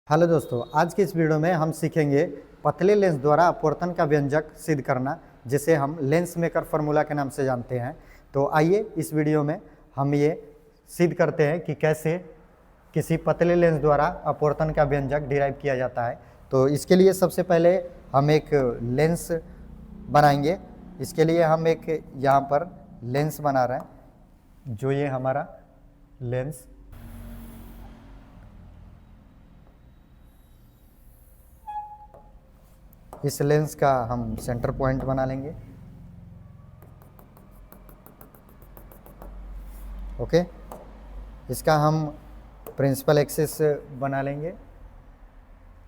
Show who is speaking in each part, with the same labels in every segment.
Speaker 1: Hello दोस्तों, आज के इस वीडियो में हम सीखेंगे पतले लेंस द्वारा अपवर्तन का व्यंजक सिद्ध करना, जिसे हम लेंस मेकर फार्मूला के नाम से जानते हैं। तो आइए इस वीडियो में हम ये सिद्ध करते हैं कि कैसे किसी पतले लेंस द्वारा अपवर्तन का व्यंजक डिराइव किया जाता है। तो इसके लिए सबसे पहले हम एक लेंस बनाएंगे। इसके लिए हम एक यहाँ पर लेंस बना रहे हैं, जो ये हमारा लेंस इस लेंस का हम सेंटर पॉइंट बना लेंगे। ओके, इसका हम प्रिंसिपल एक्सिस बना लेंगे।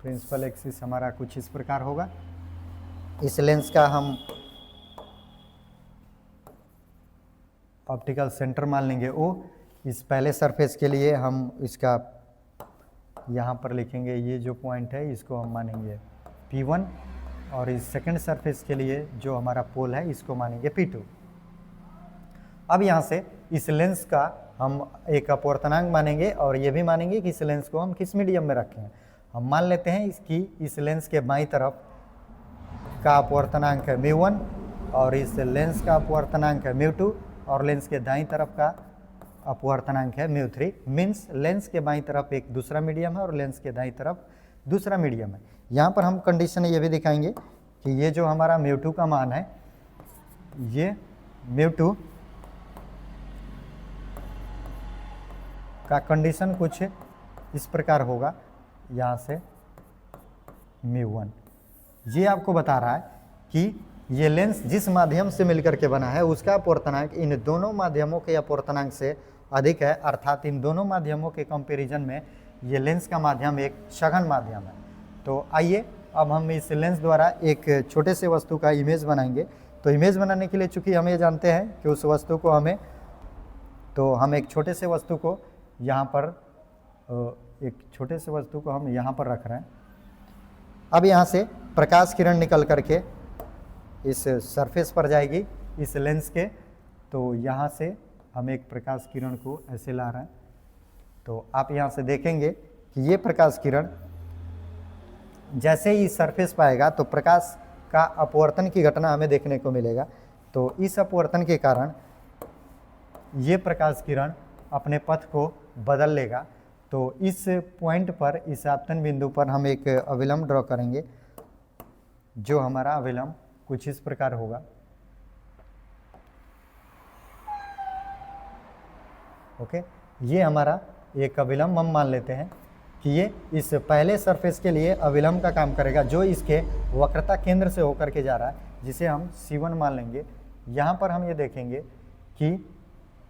Speaker 1: प्रिंसिपल एक्सिस हमारा कुछ इस प्रकार होगा। इस लेंस का हम ऑप्टिकल सेंटर मान लेंगे ओ। इस पहले सरफेस के लिए हम इसका यहाँ पर लिखेंगे, ये जो पॉइंट है इसको हम मानेंगे P1, और इस सेकंड सरफेस के लिए जो हमारा पोल है इसको मानेंगे P2। अब यहाँ से इस लेंस का हम एक अपवर्तनांक मानेंगे और ये भी मानेंगे कि इस लेंस को हम किस मीडियम में रखें। हम मान लेते हैं इसकी इस लेंस के बाईं तरफ का अपवर्तनांक है μ1 और इस लेंस का अपवर्तनांक है μ2 और लेंस के दाईं तरफ का अपवर्तनांक है μ3। मीन्स लेंस के बाईं तरफ एक दूसरा मीडियम है और लेंस के दाईं तरफ दूसरा मीडियम है। यहाँ पर हम कंडीशन ये भी दिखाएंगे कि ये जो हमारा μ2 का मान है, ये μ2 का कंडीशन कुछ इस प्रकार होगा। यहाँ से μ1 ये आपको बता रहा है कि ये लेंस जिस माध्यम से मिलकर के बना है उसका अपवर्तनांक इन दोनों माध्यमों के अपवर्तनांक से अधिक है, अर्थात इन दोनों माध्यमों के कंपैरिजन में ये लेंस का माध्यम एक सघन माध्यम है। तो आइए अब हम इस लेंस द्वारा एक छोटे से वस्तु का इमेज बनाएंगे। तो इमेज बनाने के लिए चूंकि हम ये जानते हैं कि उस वस्तु को हम एक छोटे से वस्तु को यहाँ पर हम यहाँ पर रख रहे हैं। अब यहाँ से प्रकाश किरण निकल करके इस सरफेस पर जाएगी इस लेंस के। तो यहाँ से हम एक प्रकाश किरण को ऐसे ला रहे हैं। तो आप यहाँ से देखेंगे कि ये प्रकाश किरण जैसे ही सरफेस पर आएगा तो प्रकाश का अपवर्तन की घटना हमें देखने को मिलेगा। तो इस अपवर्तन के कारण ये प्रकाश किरण अपने पथ को बदल लेगा। तो इस पॉइंट पर, इस आपतन बिंदु पर हम एक अविलंब ड्रॉ करेंगे, जो हमारा अविलंब कुछ इस प्रकार होगा। ओके, ये हमारा एक अविलंब हम मान लेते हैं कि ये इस पहले सरफेस के लिए अविलंब का काम करेगा, जो इसके वक्रता केंद्र से होकर के जा रहा है, जिसे हम C1 मान लेंगे। यहाँ पर हम ये देखेंगे कि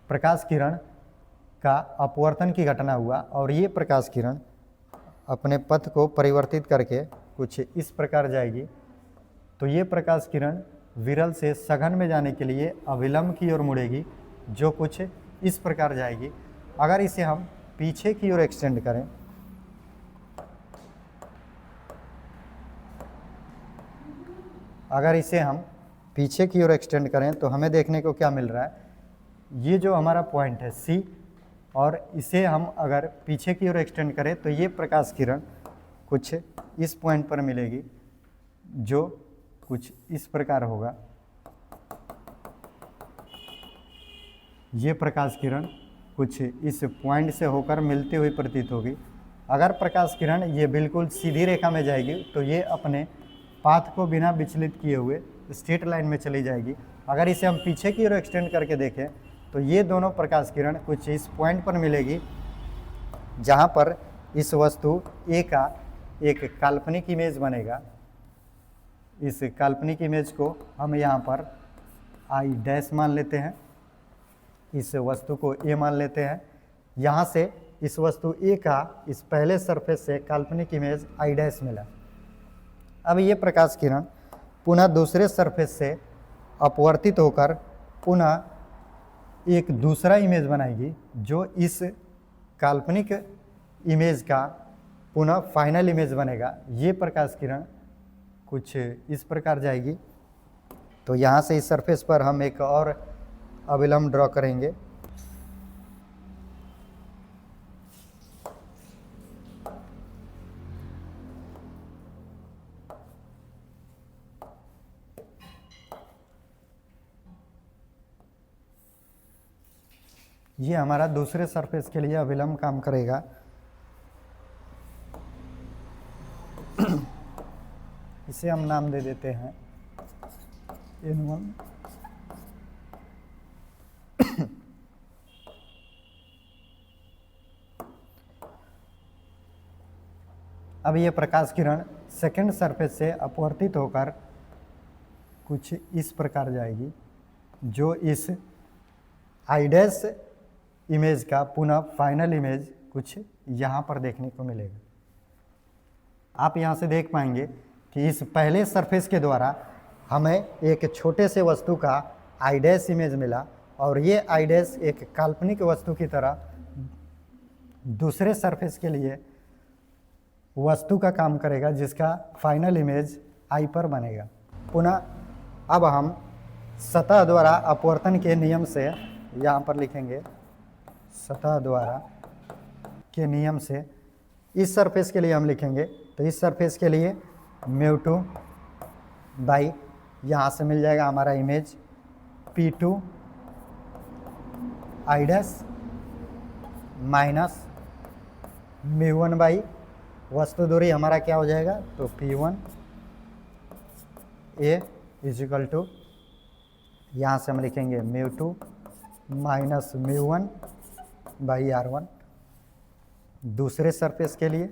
Speaker 1: प्रकाश किरण का अपवर्तन की घटना हुआ और ये प्रकाश किरण अपने पथ को परिवर्तित करके कुछ इस प्रकार जाएगी। तो ये प्रकाश किरण विरल से सघन में जाने के लिए अविलंब की ओर मुड़ेगी, जो कुछ इस प्रकार जाएगी। अगर इसे हम पीछे की ओर एक्सटेंड करें, तो हमें देखने को क्या मिल रहा है, ये जो हमारा पॉइंट है C, और इसे हम अगर पीछे की ओर एक्सटेंड करें तो ये प्रकाश किरण कुछ इस पॉइंट पर मिलेगी, जो कुछ इस प्रकार होगा। ये प्रकाश किरण कुछ इस पॉइंट से होकर मिलती हुई प्रतीत होगी। अगर प्रकाश किरण ये बिल्कुल सीधी रेखा में जाएगी तो ये अपने पाथ को बिना विचलित किए हुए स्ट्रेट लाइन में चली जाएगी। अगर इसे हम पीछे की ओर एक्सटेंड करके देखें तो ये दोनों प्रकाश किरण कुछ इस पॉइंट पर मिलेगी, जहाँ पर इस वस्तु A का एक काल्पनिक इमेज बनेगा। इस काल्पनिक इमेज को हम यहाँ पर I' मान लेते हैं, इस वस्तु को A मान लेते हैं। यहाँ से इस वस्तु A का इस पहले सरफेस से काल्पनिक इमेज I' मिला। अब ये प्रकाश किरण पुनः दूसरे सरफेस से अपवर्तित होकर पुनः एक दूसरा इमेज बनाएगी, जो इस काल्पनिक इमेज का पुनः फाइनल इमेज बनेगा। ये प्रकाश किरण कुछ इस प्रकार जाएगी। तो यहाँ से इस सरफेस पर हम एक और अविलंब ड्रॉ करेंगे। ये हमारा दूसरे सरफेस के लिए अभिलंब काम करेगा। इसे हम नाम दे देते हैं N1। अब ये प्रकाश किरण सेकंड सरफेस से अपवर्तित होकर कुछ इस प्रकार जाएगी, जो इस आई डैश इमेज का पुनः फाइनल इमेज कुछ यहाँ पर देखने को मिलेगा। आप यहाँ से देख पाएंगे कि इस पहले सरफेस के द्वारा हमें एक छोटे से वस्तु का आई डैश इमेज मिला, और ये आई डैश एक काल्पनिक वस्तु की तरह दूसरे सरफेस के लिए वस्तु का काम करेगा, जिसका फाइनल इमेज आई पर बनेगा। पुनः अब हम सतह द्वारा अपवर्तन के नियम से यहाँ पर लिखेंगे, सतह द्वारा के नियम से इस सरफेस के लिए हम लिखेंगे, तो इस सरफेस के लिए μ2 बाई यहाँ से मिल जाएगा हमारा image P2 I dash minus μ1 by वस्तु दूरी हमारा क्या हो जाएगा, तो P1 A इजिकल टू यहाँ से हम लिखेंगे μ2 माइनस μ1 बाई R1। दूसरे सरफेस के लिए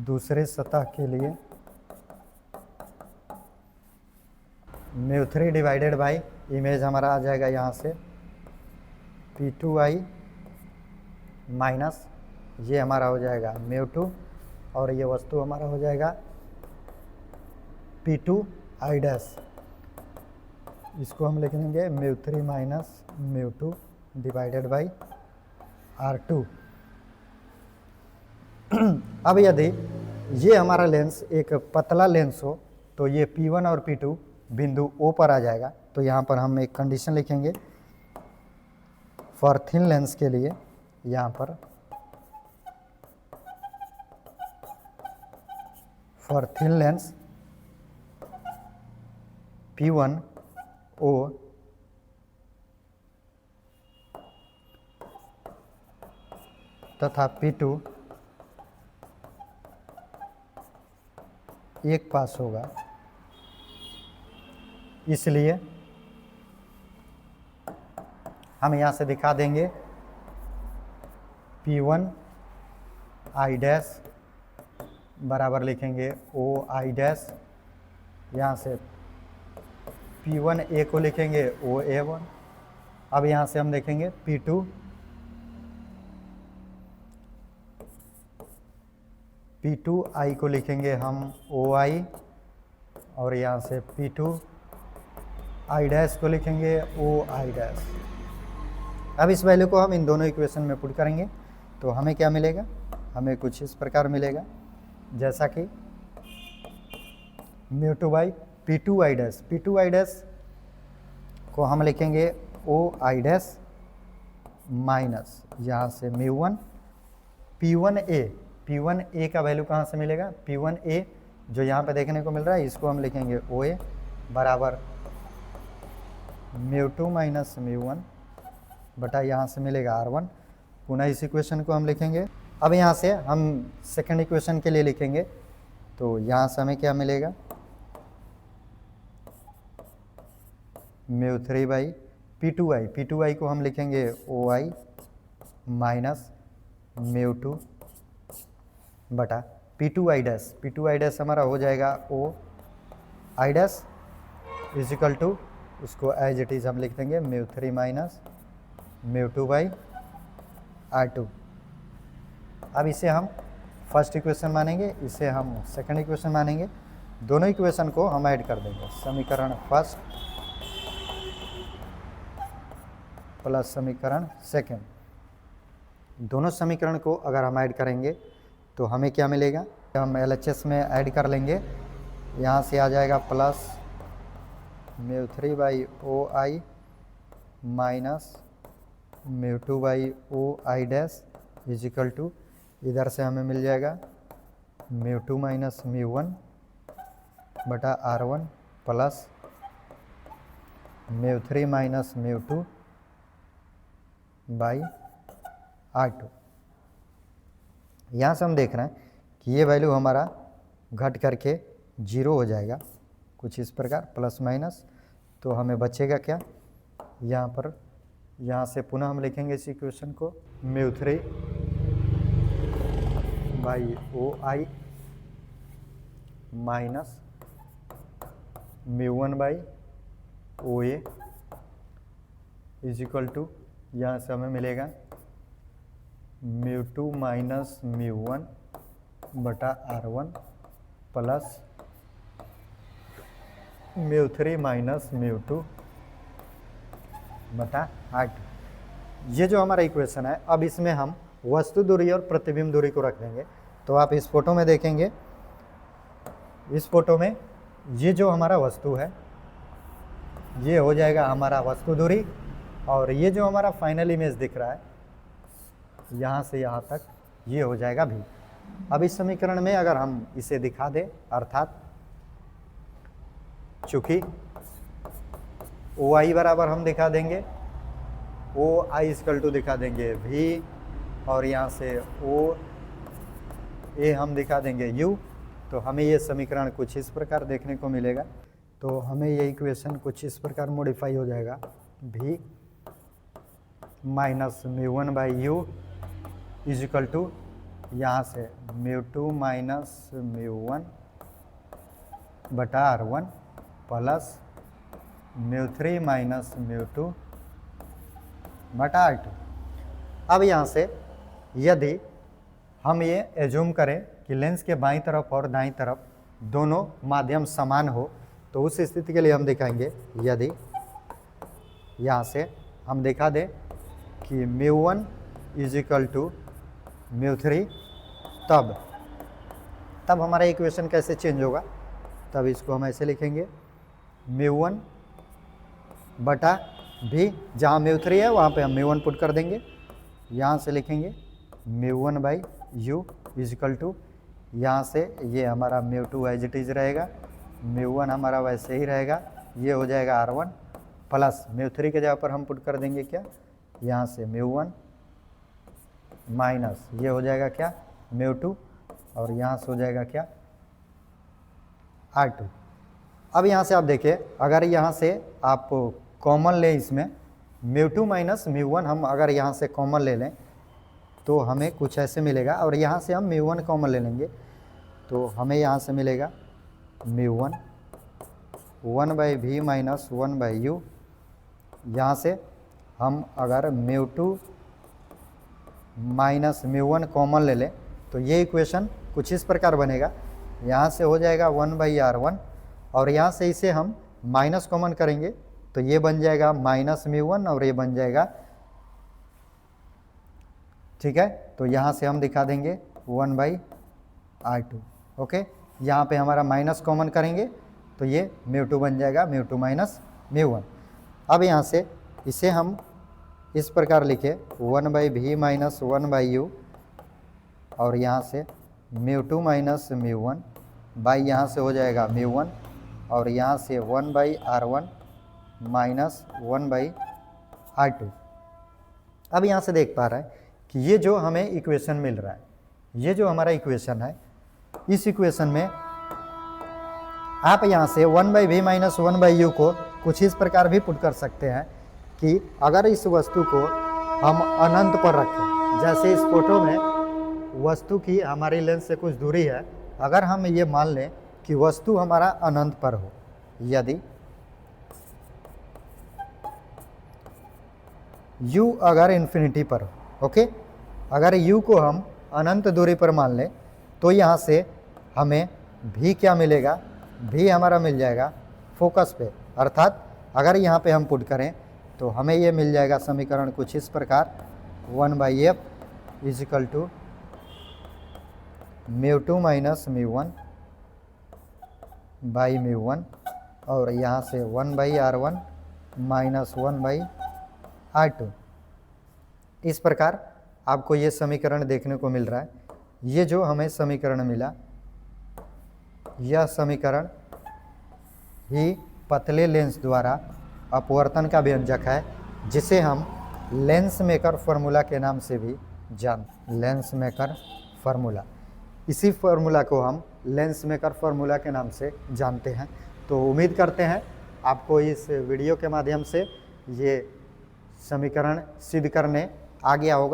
Speaker 1: दूसरे सतह के लिए μ3 डिवाइडेड बाई इमेज हमारा आ जाएगा यहाँ से P2i माइनस ये हमारा हो जाएगा μ2, और ये वस्तु हमारा हो जाएगा P2 आई डैश। इसको हम लिख लेंगे μ3 माइनस μ2 डिवाइडेड बाई R2। अब यदि ये हमारा लेंस एक पतला लेंस हो तो ये P1 और P2 बिंदु O पर आ जाएगा। तो यहाँ पर हम एक कंडीशन लिखेंगे फॉर थिन लेंस के लिए, यहाँ पर for thin lens P1 O तथा P2 एक पास होगा, इसलिए हम यहाँ से दिखा देंगे P1 आई डैश बराबर लिखेंगे O आई डैश, यहाँ से P1 A को लिखेंगे O A1। अब यहाँ से हम देखेंगे P2 I को लिखेंगे हम OI, और यहाँ से P2 आई डैश को लिखेंगे OI डैश। अब इस वैल्यू को हम इन दोनों इक्वेशन में पुट करेंगे तो हमें क्या मिलेगा, हमें कुछ इस प्रकार मिलेगा, जैसा कि μ2 by P2 I dash. P2 I dash को हम लिखेंगे O आई डैश माइनस यहाँ से μ1 P1 A का वैल्यू कहाँ से मिलेगा, P1 A जो यहाँ पे देखने को मिल रहा है, इसको हम लिखेंगे OA बराबर μ2 माइनस μ1 बटा यहाँ से मिलेगा R1। पुनः इस इक्वेशन को हम लिखेंगे। अब यहाँ से हम सेकंड इक्वेशन के लिए लिखेंगे, तो यहाँ से हमें क्या मिलेगा, μ3 बाई P2i को हम लिखेंगे OI माइनस μ2 बटा P2 आई डैश हमारा हो जाएगा O I dash equal to, उसको एज इट इज़ हम लिख देंगे μ3 माइनस μ2 बाई R2। अब इसे हम फर्स्ट इक्वेशन मानेंगे, इसे हम सेकंड इक्वेशन मानेंगे। दोनों इक्वेशन को हम ऐड कर देंगे, समीकरण फर्स्ट प्लस समीकरण सेकंड। दोनों समीकरण को अगर हम ऐड करेंगे तो हमें क्या मिलेगा, हम LHS में ऐड कर लेंगे। यहाँ से आ जाएगा plus μ3 by OI minus μ2 by OI dash equal to, इधर से हमें मिल जाएगा μ2 माइनस μ1 बटा R1 plus μ3 minus μ2 by r2। यहाँ से हम देख रहे हैं कि ये वैल्यू हमारा घट करके 0 हो जाएगा, कुछ इस प्रकार प्लस माइनस। तो हमें बचेगा क्या, यहाँ पर, यहाँ से पुनः हम लिखेंगे इस इक्वेशन को μ3 by OI minus μ1 by OA is equal to, यहाँ से हमें मिलेगा μ2 माइनस μ1 बटा r1 प्लस μ3 माइनस μ2 बटा r2। ये जो हमारा इक्वेशन है, अब इसमें हम वस्तु दूरी और प्रतिबिंब दूरी को रख देंगे। तो आप इस फोटो में देखेंगे, इस फोटो में ये जो हमारा वस्तु है ये हो जाएगा हमारा वस्तु दूरी, और ये जो हमारा फाइनल इमेज दिख रहा है यहाँ से यहाँ तक ये हो जाएगा भी। अब इस समीकरण में अगर हम इसे दिखा दें, अर्थात चूंकि OI बराबर हम दिखा देंगे OI इक्वल टू दिखा देंगे V, और यहाँ से OA हम दिखा देंगे U। तो हमें ये समीकरण कुछ इस प्रकार देखने को मिलेगा। तो हमें ये इक्वेशन कुछ इस प्रकार मॉडिफाई हो जाएगा, V minus μ1 by U is equal to, यहाँ से μ2 माइनस μ1 बटा r1 प्लस μ3 माइनस μ2 बटा r2। अब यहाँ से यदि हम ये एज्यूम करें कि लेंस के बाईं तरफ और दाईं तरफ दोनों माध्यम समान हो, तो उस स्थिति के लिए हम दिखाएंगे, यदि यहाँ से हम दिखा दें कि μ1 इज इक्वल टू μ3, तब हमारा इक्वेशन कैसे चेंज होगा, तब इसको हम ऐसे लिखेंगे μ1 बटा भी, जहाँ μ3 है वहाँ पे हम μ1 पुट कर देंगे। यहाँ से लिखेंगे μ1 by U is equal to, यहाँ से ये हमारा μ2 एज इट इज रहेगा, μ1 हमारा वैसे ही रहेगा, ये हो जाएगा r1 प्लस μ3 के जगह पर हम पुट कर देंगे क्या, यहाँ से μ1 माइनस ये हो जाएगा क्या μ2, और यहाँ से हो जाएगा क्या r2। अब यहाँ से आप देखिए, अगर यहाँ से आप कॉमन लें, इसमें μ2 माइनस μ1 हम अगर यहाँ से कॉमन ले लें तो हमें कुछ ऐसे मिलेगा, और यहाँ से हम μ1 कॉमन ले लेंगे तो हमें यहाँ से मिलेगा μ1 1 by V minus 1 by U। यहाँ से हम अगर μ2 माइनस μ1 कॉमन ले लें तो ये इक्वेशन कुछ इस प्रकार बनेगा, यहाँ से हो जाएगा 1 बाई r1, और यहाँ से इसे हम माइनस कॉमन करेंगे तो ये बन जाएगा माइनस μ1, और ये बन जाएगा, ठीक है। तो यहाँ से हम दिखा देंगे 1 बाई r2। ओके, यहाँ पे हमारा माइनस कॉमन करेंगे तो ये μ2 बन जाएगा, μ2 माइनस μ1। अब यहाँ से इसे हम इस प्रकार लिखे 1 by V minus 1 by U, और यहाँ से μ2 माइनस μ1 बाई, यहाँ से हो जाएगा μ1, और यहाँ से 1 by r1 minus 1 by r2। अब यहाँ से देख पा रहे हैं कि ये जो हमें इक्वेशन मिल रहा है, ये जो हमारा इक्वेशन है, इस इक्वेशन में आप यहाँ से 1 by V minus 1 by U को कुछ इस प्रकार भी पुट कर सकते हैं कि अगर इस वस्तु को हम अनंत पर रखें, जैसे इस फोटो में वस्तु की हमारी लेंस से कुछ दूरी है, अगर हम ये मान लें कि वस्तु हमारा अनंत पर हो, यदि U अगर इन्फिनिटी पर हो, ओके, अगर U को हम अनंत दूरी पर मान लें तो यहाँ से हमें V क्या मिलेगा, V हमारा मिल जाएगा फोकस पे, अर्थात अगर यहाँ पे हम पुट करें तो हमें ये मिल जाएगा समीकरण कुछ इस प्रकार 1 by F is equal to μ2 minus μ1 by μ1, और यहाँ से 1 by r1 minus 1 by r2। इस प्रकार आपको ये समीकरण देखने को मिल रहा है। ये जो हमें समीकरण मिला, यह समीकरण ही पतले लेंस द्वारा अपवर्तन का व्यंजक है, जिसे हम लेंस मेकर फार्मूला के नाम से भी लेंस मेकर फार्मूला, इसी फार्मूला को हम लेंस मेकर फार्मूला के नाम से जानते हैं। तो उम्मीद करते हैं आपको इस वीडियो के माध्यम से ये समीकरण सिद्ध करने आ गया होगा।